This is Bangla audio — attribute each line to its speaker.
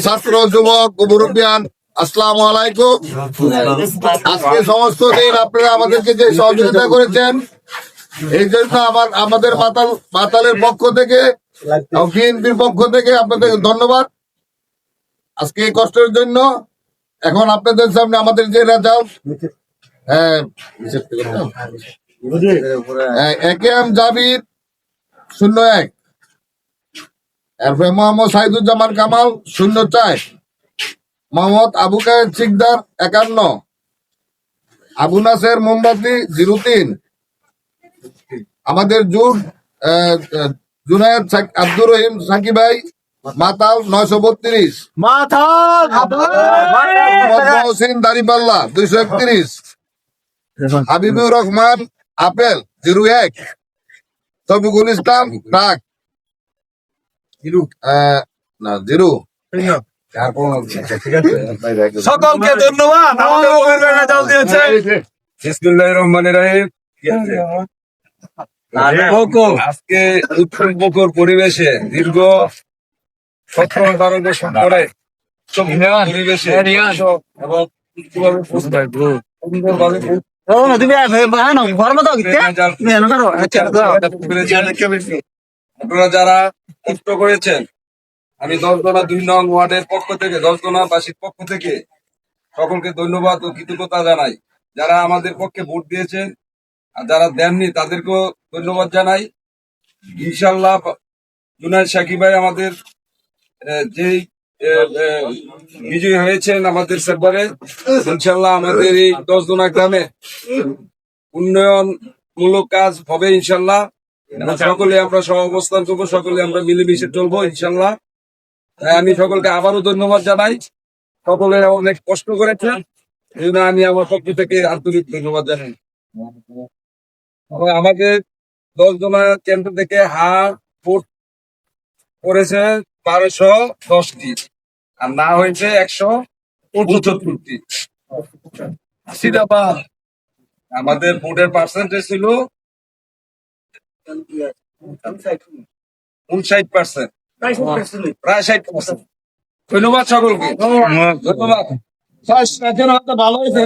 Speaker 1: ছাত্র যুবক মুরব্বিয়ান আসসালামু আলাইকুম। আজকে সমস্ত দিন আপনারা আমাদেরকে যে সহযোগিতা করেছেন এই জন্য আমাদের মাতালের পক্ষ থেকে বিএনপির পক্ষ থেকে আপনাদের ধন্যবাদ। আজকে এই কষ্টের জন্য এখন আপনাদের সামনে আমাদের যে রেজাল্ট একেএম জাবির ০১, এরপরে মোহাম্মদ সাইদুজ্জামান কামাল ০৪, মোহাম্মদ আবু কায়েদ সিকদার ৫১, আবু নাসের মোমবাতি ০৩, আমাদের জুনায়েদ আব্দুর রহিম সাকিব ভাই মাতাল ৯৩২, মহসিন দাড়িপাল্লা ২৩১, হাবিবুর রহমান আপেল ০১, তফিকুল ইসলাম ডাক ০।
Speaker 2: সকলকে ধন্যবাদ। বিসমিল্লাহির রহমানির রহিম। আজকে উৎসব মুখর পরিবেশে দীর্ঘ ১৭-১৮ বছর পরে পরিবেশে এবং আপনারা যারা কষ্ট করেছেন, আমি ১০ ২ নং ওয়ার্ডের পক্ষ থেকে ১০ বাসীর পক্ষ থেকে সকলকে ধন্যবাদ ও কৃতজ্ঞতা জানাই। যারা আমাদের পক্ষে ভোট দিয়েছেন আর যারা দেননি তাদেরকেও ধন্যবাদ জানাই। ইনশাল্লাহ জুনায়েদ সাকিব ভাই আমাদের যেই বিজয়ী হয়েছেন আমাদের সেক্টরে, ইনশাল্লাহ আমাদের এই ১০ গ্রামে উন্নয়নমূলক কাজ হবে ইনশাল্লাহ। সকলে আমরা সহ অবস্থান করবো, সকলে আমরা মিলেমিশে চলবো ইনশাল্লাহ। আমি সকলকে আবারও ধন্যবাদ জানাই। সকলে অনেক কষ্ট করেছেন, এই জন্য আমি আমার পক্ষ থেকে আন্তরিক ধন্যবাদ জানাই। আমাকে ১০ কেন্দ্র থেকে ভোট করেছে ১২১০টি আর না হয়েছে ১৭৫টি। আমাদের ভোটের পার্সেন্টেজ ছিল ৫৯%, প্রায় ৬০%। ধন্যবাদ সকলকে, ধন্যবাদ। ভালো হয়েছে।